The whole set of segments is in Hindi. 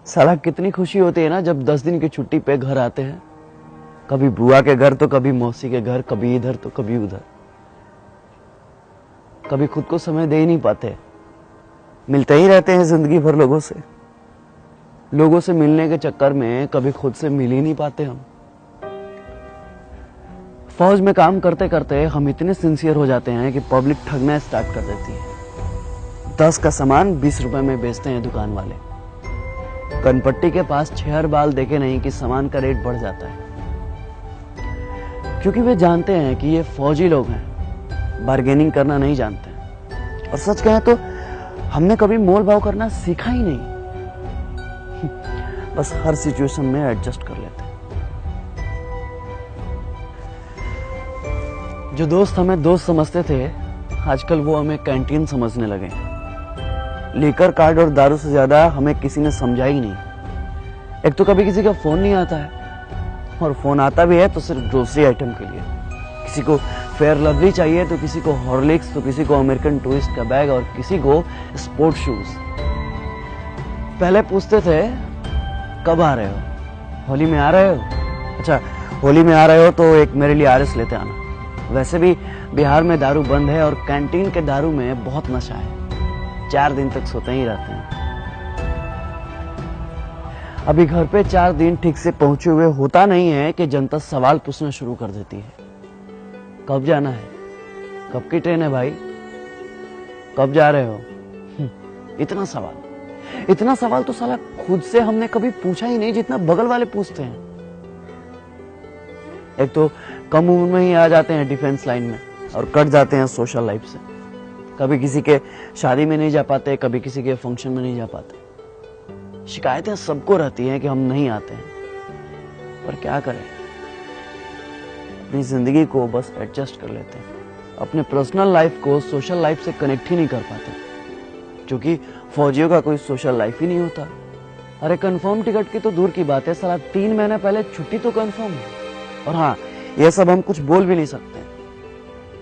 साला कितनी खुशी होती है ना जब 10 दिन की छुट्टी पे घर आते हैं। कभी बुआ के घर तो कभी मौसी के घर, कभी इधर तो कभी उधर। कभी खुद को समय दे ही नहीं पाते, मिलते ही रहते हैं जिंदगी भर लोगों से। लोगों से मिलने के चक्कर में कभी खुद से मिल ही नहीं पाते हम। फौज में काम करते करते हम इतने सिंसियर हो जाते हैं कि पब्लिक ठगना स्टार्ट कर देती है। 10 का सामान 20 रुपए में बेचते हैं दुकान वाले। कनपट्टी के पास 6 बाल देखे नहीं कि सामान का रेट बढ़ जाता है, क्योंकि वे जानते हैं कि ये फौजी लोग हैं, बार्गेनिंग करना नहीं जानते हैं। और सच कहें तो हमने कभी मोल भाव करना सीखा ही नहीं। बस हर सिचुएशन में एडजस्ट कर लेते हैं। जो दोस्त हमें दोस्त समझते थे, आजकल वो हमें कैंटीन समझने लगे हैं। लीकर कार्ड और दारू से ज्यादा हमें किसी ने समझा ही नहीं। एक तो कभी किसी का फोन नहीं आता है, और फोन आता भी है तो सिर्फ ग्रोसरी आइटम के लिए। किसी को फेयर लवली चाहिए तो किसी को हॉर्लिक्स, तो किसी को अमेरिकन टूरिस्ट का बैग और किसी को स्पोर्ट शूज। पहले पूछते थे कब आ रहे हो, होली में आ रहे हो? अच्छा, होली में आ रहे हो तो एक मेरे लिए आरएस लेते आना। वैसे भी बिहार में दारू बंद है और कैंटीन के दारू में बहुत नशा है। 4 दिन तक सोते ही रहते हैं। अभी घर पे 4 दिन ठीक से पहुंचे हुए होता नहीं है कि जनता सवाल पूछना शुरू कर देती है। कब जाना है? कब की ट्रेन है भाई? कब जा रहे हो? इतना सवाल तो साला खुद से हमने कभी पूछा ही नहीं जितना बगल वाले पूछते हैं। एक तो कम उम्र में ही आ जाते हैं डिफेंस लाइन में और कट जाते हैं सोशल लाइफ से। कभी किसी के शादी में नहीं जा पाते, कभी किसी के फंक्शन में नहीं जा पाते। शिकायतें सबको रहती हैं कि हम नहीं आते हैं, पर क्या करें, अपनी जिंदगी को बस एडजस्ट कर लेते हैं। अपने पर्सनल लाइफ को सोशल लाइफ से कनेक्ट ही नहीं कर पाते, क्योंकि फौजियों का कोई सोशल लाइफ ही नहीं होता। अरे कंफर्म टिकट की तो दूर की बात है, साला 3 महीने पहले छुट्टी तो कंफर्म है। और हाँ, यह सब हम कुछ बोल भी नहीं सकते,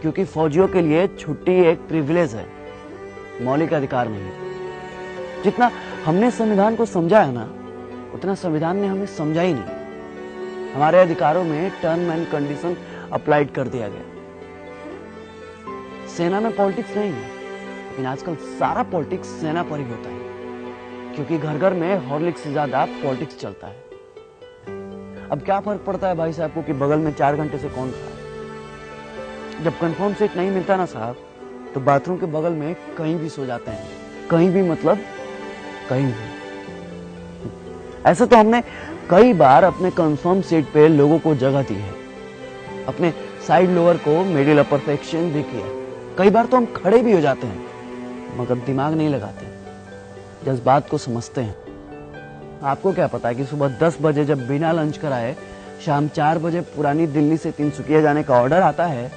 क्योंकि फौजियों के लिए छुट्टी एक प्रिविलेज है, मौलिक अधिकार नहीं। जितना हमने संविधान को समझा है ना, उतना संविधान ने हमें समझा ही नहीं। हमारे अधिकारों में टर्म एंड कंडीशन अप्लाइड कर दिया गया। सेना में पॉलिटिक्स नहीं है, लेकिन आजकल सारा पॉलिटिक्स सेना पर ही होता है, क्योंकि घर घर में हॉर्लिक्स से ज्यादा पॉलिटिक्स चलता है। अब क्या फर्क पड़ता है भाई साहब को कि बगल में 4 घंटे से कौन खड़ा है? जब कंफर्म सीट नहीं मिलता ना साहब, तो बाथरूम के बगल में कहीं भी सो जाते हैं। कहीं भी मतलब कहीं भी। ऐसे तो हमने कई बार अपने कंफर्म सीट पे लोगों को जगह दी है, अपने साइड लोअर को मिडिल अपर पे एक्सचेंज भी किया। कई बार तो हम खड़े भी हो जाते हैं, मगर दिमाग नहीं लगाते, जज्बात को समझते हैं। आपको क्या पता है कि सुबह 10 बजे जब बिना लंच कराए शाम 4 बजे पुरानी दिल्ली से तिनसुकिया जाने का ऑर्डर आता है,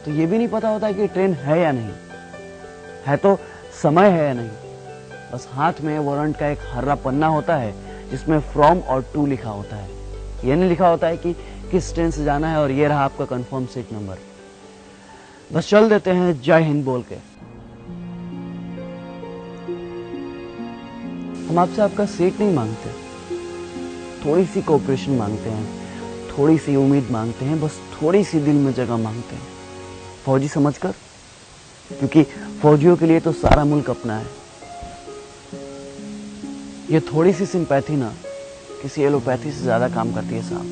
तो ये भी नहीं पता होता है कि ट्रेन है या नहीं है, तो समय है या नहीं। बस हाथ में वारंट का एक हर्रा पन्ना होता है जिसमें फ्रॉम और टू लिखा होता है। ये नहीं लिखा होता है कि किस ट्रेन से जाना है और ये रहा आपका कंफर्म सीट नंबर। बस चल देते हैं जय हिंद बोल के। हम आपसे आपका सीट नहीं मांगते, थोड़ी सी कोऑपरेशन मांगते हैं, थोड़ी सी उम्मीद मांगते हैं, बस थोड़ी सी दिल में जगह मांगते हैं, फौजी समझकर। क्योंकि फौजियों के लिए तो सारा मुल्क अपना है। ये थोड़ी सी सिंपैथी ना किसी एलोपैथी से ज्यादा काम करती है साहब।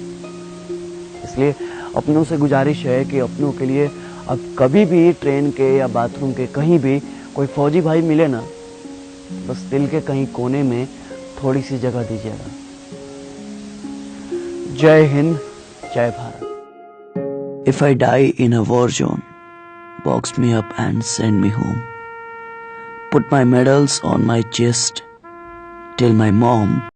इसलिए अपनों से गुजारिश है कि अपनों के लिए अब कभी भी ट्रेन के या बाथरूम के कहीं भी कोई फौजी भाई मिले ना, बस दिल के कहीं कोने में थोड़ी सी जगह दीजिएगा। जय हिंद, जय Bharat. If I die in a war zone, box me up and send me home. Put my medals on my chest till my mom